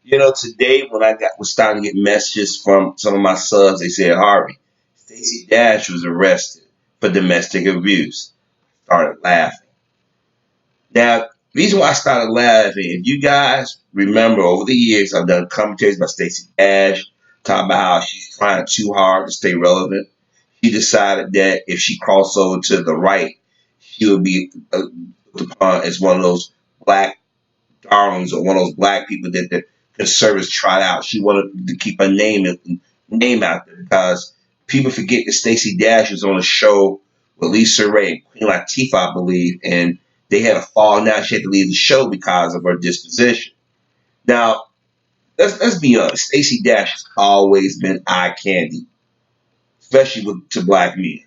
Today when I was starting to get messages from some of my subs, they said, Harvey, Stacey Dash was arrested for domestic abuse. Started laughing. Now, the reason why I started laughing, if you guys remember over the years, I've done commentaries about Stacey Dash, talking about how she's trying too hard to stay relevant. She decided that if she crossed over to the right, she would be looked upon as one of those black darlings or one of those black people that the conservatives trot out. She wanted to keep her name out there because people forget that Stacey Dash was on a show with Lisa Ray, Queen Latifah, I believe, and they had a fall. Now she had to leave the show because of her disposition. Now, let's be honest. Stacey Dash has always been eye candy, especially to black men.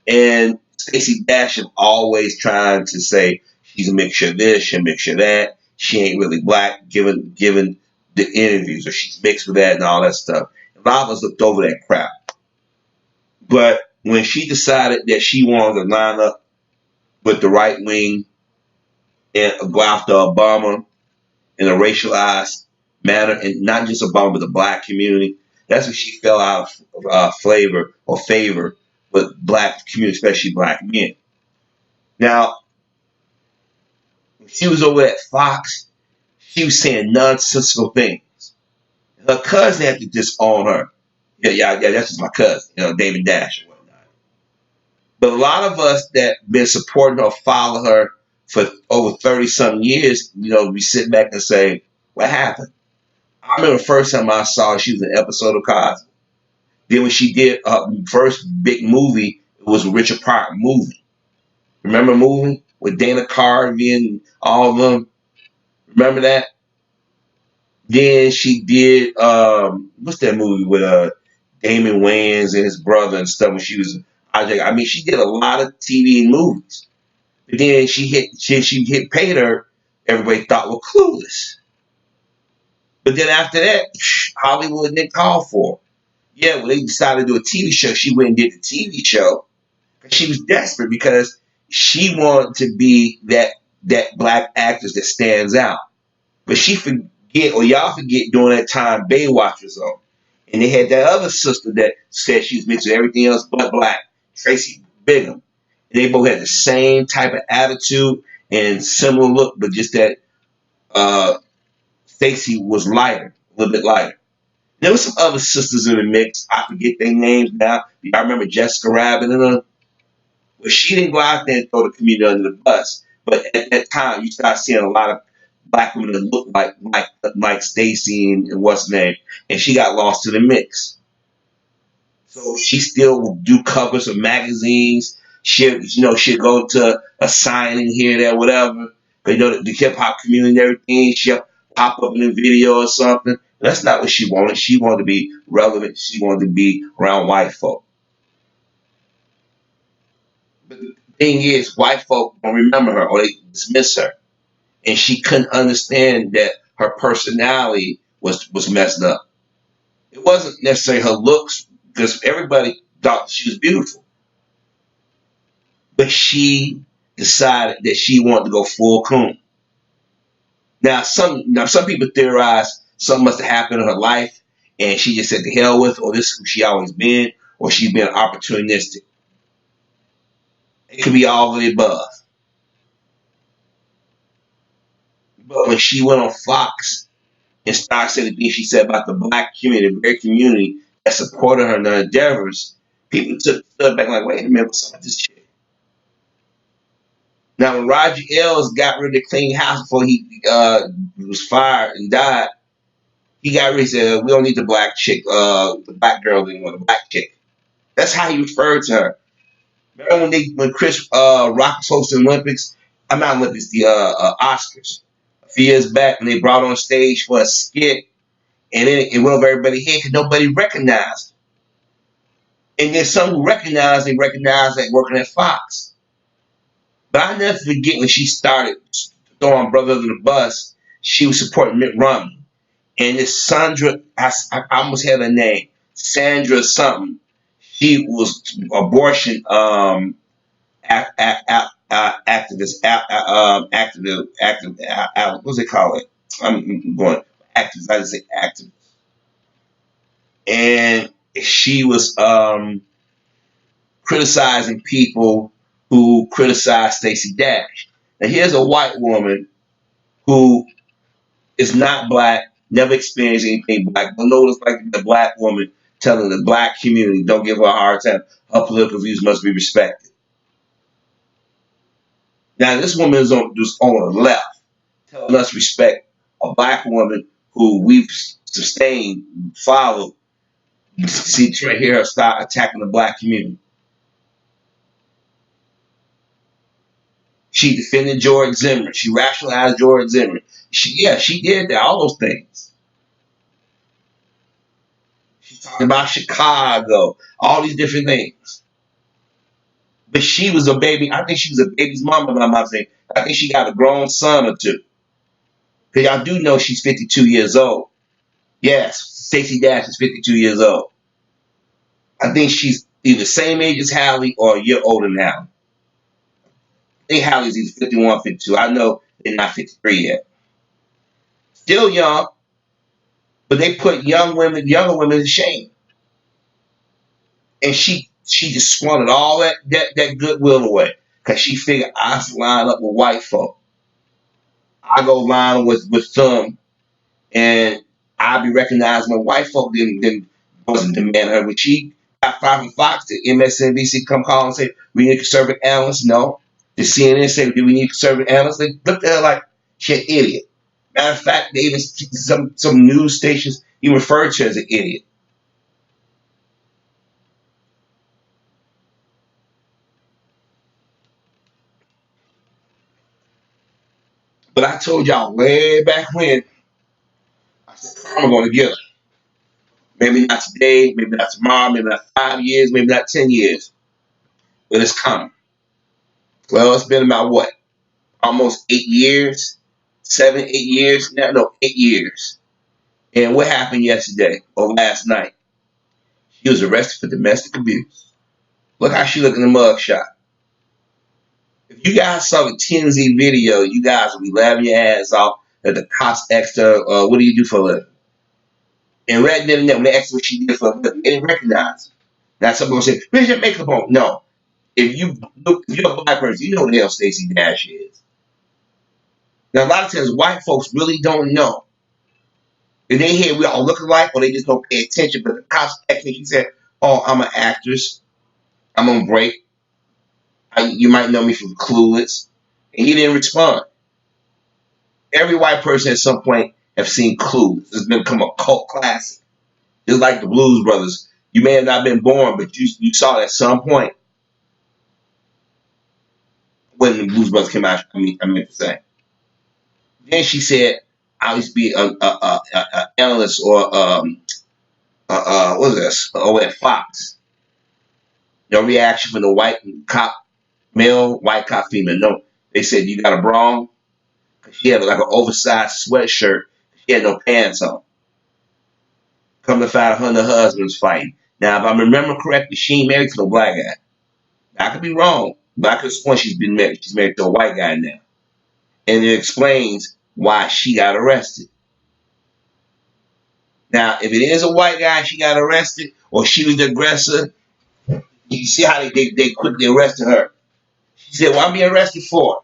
And Stacey Dash is always trying to say she's a mixture of this, she's a mixture of that. She ain't really black, given the interviews, or she's mixed with that and all that stuff. A lot of us looked over that crap. But when she decided that she wanted to line up with the right wing and go after Obama in a racialized manner, and not just Obama, but the black community, that's when she fell out of favor with black community, especially black men. Now, when she was over at Fox, she was saying nonsensical things. Her cousin had to disown her. Yeah, that's just my cousin, David Dash and whatnot. But a lot of us that been supporting her, follow her for over 30-something years, we sit back and say, what happened? I remember the first time I saw her, she was in an episode of Cosby. Then when she did her first big movie, it was a Richard Pryor movie. Remember the movie? With Dana Carvey and all of them? Remember that? Then she did, what's that movie with Damon Wayans and his brother and stuff when she was, she did a lot of TV and movies. But then she hit Pay Her, everybody thought were Clueless. But then after that, Hollywood didn't call for her. Yeah, when they decided to do a TV show, she went and did the TV show. She was desperate because she wanted to be that black actress that stands out. But she forget, or y'all forget, during that time Baywatch was on. And they had that other sister that said she was mixed with everything else but black, Tracy Bigham. And they both had the same type of attitude and similar look, but just that Stacey was lighter, a little bit lighter. There were some other sisters in the mix. I forget their names now. I remember Jessica Rabbit and her. But she didn't go out there and throw the community under the bus. But at that time, you start seeing a lot of black women that looked like Stacey and what's her name. And she got lost to the mix. So she still would do covers of magazines. She'd go to a signing here, there, whatever. But the hip hop community and everything, she'll pop up in a video or something. That's not what she wanted. She wanted to be relevant. She wanted to be around white folk. But the thing is, white folk don't remember her or they dismiss her. And she couldn't understand that her personality was messed up. It wasn't necessarily her looks, because everybody thought she was beautiful. But she decided that she wanted to go full coon. Now some people theorize something must have happened in her life and she just said to hell with, or this is who she always been, or she's been opportunistic. It could be all of the above. But when she went on Fox and started saying the things she said about the black community, the very community that supported her in her endeavors, people stood back like, wait a minute, what's up with this chick? Now, when Roger Ailes got rid of the clean house before he was fired and died, he got rid. He said, "We don't need the black chick, the black girl anymore. The black chick." That's how he referred to her. Remember when Chris Rock was hosting the Olympics? I'm not Olympics, the Oscars. A few years back, when they brought on stage for a skit, and then it went over everybody's head because nobody recognized her. And then some who recognized, they recognized that working at Fox. But I never forget when she started throwing brothers under the bus, she was supporting Mitt Romney. And this Sandra, I almost had her name, Sandra something. She was abortion activist, what's it called? I'm going activist. I just say activist. And she was criticizing people who criticized Stacey Dash. Now here's a white woman who is not black, never experienced anything black. Don't know what it's like to be a black woman telling the black community, don't give her a hard time. Her political views must be respected. Now this woman is on the left, telling us respect a black woman who we've sustained, followed. See, try to hear her start attacking the black community. She defended George Zimmerman. She rationalized George Zimmerman. She did that, all those things. She talked about Chicago, all these different things. But she was a baby. I think she was a baby's mama, if I'm not saying. I think she got a grown son or two. Because y'all do know she's 52 years old. Yes, Stacey Dash is 52 years old. I think she's either the same age as Hallie or a year older than Hallie. I think Hallie's either 51, 52. I know they're not 53 yet. Still young, but they put younger women to shame. And she just squandered all that goodwill away. Because she figured I line up with white folk. I go line with them, and I'll be recognized when white folk wasn't demanding her. But she got fired from Fox to MSNBC come call and say, we need conservative analysts. No. The CNN said, do we need conservative analysts? They looked at her like she an idiot. Matter of fact, they even some news stations even referred to her as an idiot. But I told y'all way back when, I said, karma going to get her. Maybe not today, maybe not tomorrow, maybe not 5 years, maybe not 10 years. But it's coming. Well, it's been about what? Almost 8 years? 7, 8 years? No, 8 years. And what happened yesterday or last night? She was arrested for domestic abuse. Look how she looked in the mugshot. If you guys saw the TMZ video, you guys will be laughing your ass off at the cops asked her, what do you do for a living? And right then and there, when they asked her what she did for a living, they didn't recognize her. Now someone will say, where's your makeup on? No. If you're a black person, you know what the hell Stacey Dash is. Now a lot of times white folks really don't know. If they hear we all look alike or they just don't pay attention, but the cops asked me, she said, oh, I'm an actress. I'm on break. You might know me from Clueless. And he didn't respond. Every white person at some point have seen Clueless. It's become a cult classic. Just like the Blues Brothers. You may have not been born, but you saw it at some point when the Blues Brothers came out. I meant to say. Then she said, I used to be an analyst or what is this? Or at Fox. No reaction from the white cop, male, white cop, female. No, they said you got a wrong. She had like an oversized sweatshirt. She had no pants on. Come to find her and her husband's fighting. Now, if I remember correctly, she ain't married to no black guy. I could be wrong, but I could swear she's been married. She's married to a white guy now. And it explains why she got arrested. Now, if it is a white guy and she got arrested, or she was the aggressor, you see how they quickly arrested her. She said, well, I'm being arrested for.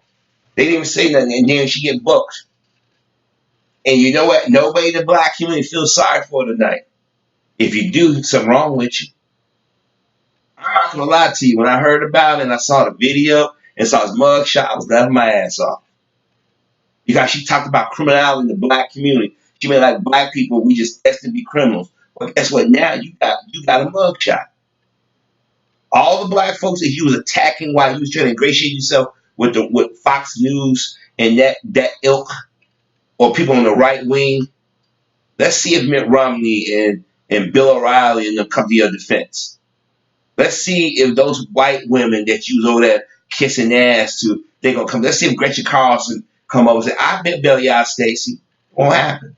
They didn't even say nothing, and then she get booked. And you know what? Nobody in the black community feels sorry for her tonight. If you do, something wrong with you. I'm not going to lie to you. When I heard about it and I saw the video and saw his mugshot, I was laughing my ass off. Because she talked about criminality in the black community. She made like black people, we just destined to be criminals. But guess what? Now you got a mugshot. All the black folks that he was attacking while he was trying to ingratiate himself with Fox News and that ilk, or people on the right wing. Let's see if Mitt Romney and Bill O'Reilly and them come to your defense. Let's see if those white women that you was over there kissing ass to, they're gonna come. Let's see if Gretchen Carlson come over and say, I bet bail you out, Stacey. Won't happen.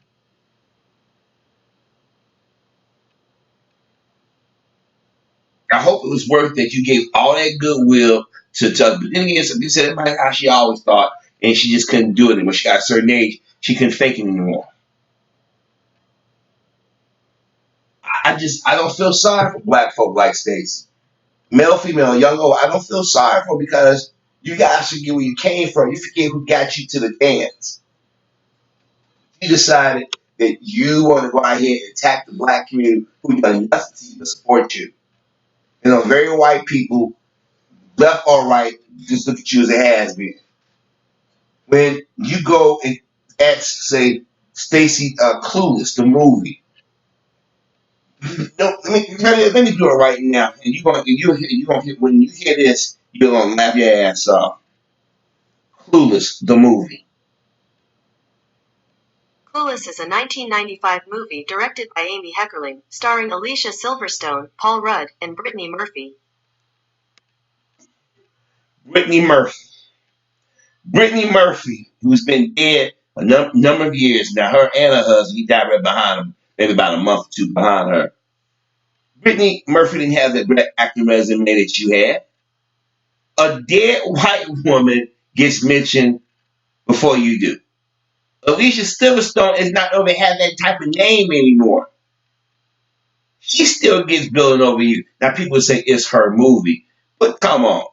I hope it was worth that you gave all that goodwill to but then again, somebody said it might how she always thought, and she just couldn't do it. And when she got a certain age, she couldn't fake it anymore. I don't feel sorry for black folk like Stacey. Male, female, young, old. I don't feel sorry for because you guys forget where you came from. You forget who got you to the dance. You decided that you want to go out here and attack the black community who done nothing to you to support you. You know, very white people, left or right, just look at you as a has been. When you go and ask, say, Stacey Clueless, the movie. No, let me do it right now, and you gonna when you hear this, you're gonna laugh your ass off. Clueless, the movie. Clueless is a 1995 movie directed by Amy Heckerling, starring Alicia Silverstone, Paul Rudd, and Brittany Murphy. Brittany Murphy. Brittany Murphy, who's been dead a number of years now. Her and her husband, he died right behind him, maybe about a month or two behind her. Brittany Murphy didn't have the acting resume that you had. A dead white woman gets mentioned before you do. Alicia Silverstone is not over have that type of name anymore. She still gets building over you. Now people say it's her movie, but come on.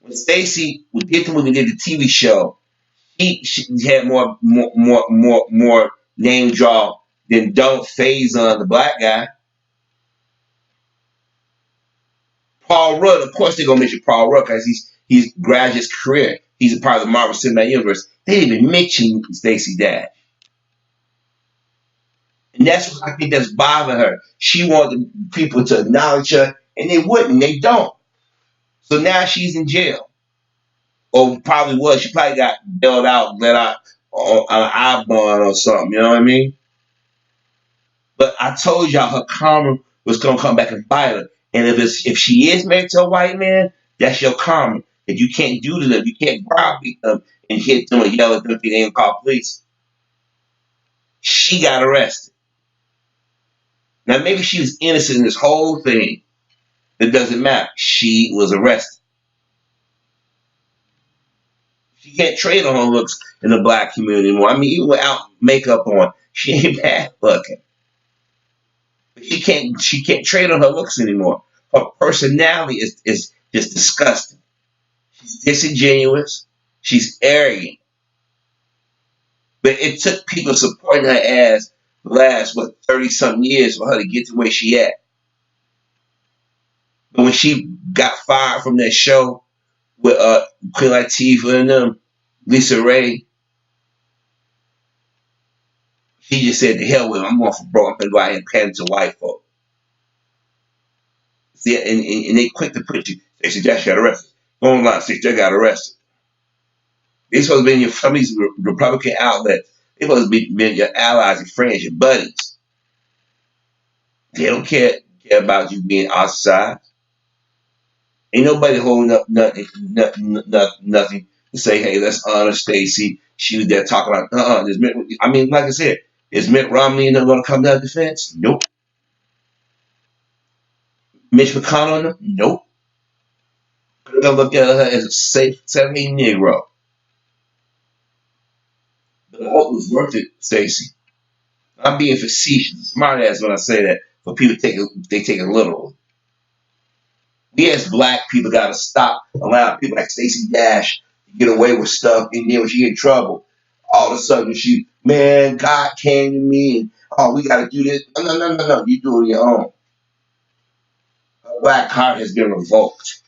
When Stacey did the movie, did the TV show, she had more name draw than Don't Phase on the black guy. Paul Rudd, of course they're gonna mention Paul Rudd because he's graduated his career. He's a part of the Marvel Cinematic Universe. They didn't even mention Stacey Dash. And that's what I think that's bothering her. She wanted people to acknowledge her, and they wouldn't. They don't. So now she's in jail. Or probably was. She probably got bailed out, let out on an I bond or something. You know what I mean? But I told y'all her karma was gonna come back and bite her. And if she is married to a white man, that's your karma. If you can't do to them, you can't browbeat them and hit them and yell at them if they ain't call police. She got arrested. Now maybe she was innocent in this whole thing. It doesn't matter. She was arrested. She can't trade on her looks in the black community anymore. I mean, even without makeup on, she ain't bad looking. But she can't trade on her looks anymore. Her personality is just disgusting. She's disingenuous. She's arrogant. But it took people supporting her ass the last 30-something years for her to get to where she at. But when she got fired from that show with Queen Latifah and them, Lisa Ray, she just said, "The hell with it. I'm going for broke. I'm going to go out here and pander to white folk." See, and they quick to put you. Stacey Dash got arrested. Go online, Stacey Dash got arrested. They supposed to be in some of these Republican outlets. They supposed to be your allies, your friends, your buddies. They don't care about you being ostracized. Ain't nobody holding up nothing to say, "Hey, let's honor Stacey. She was there talking about I mean, like I said, is Mitt Romney not going to come to her defense? Nope. Mitch McConnell? Nope. They're going to look at her as a safe 70 Negro. But I hope it was worth it, Stacey. I'm being facetious, smart ass when I say that, but people take it literal. We as black people got to stop allowing people like Stacey Dash to get away with stuff, and then when she get in trouble, all of a sudden man, God came to me, and we got to do this. No, you do it on your own. Her black heart has been revoked.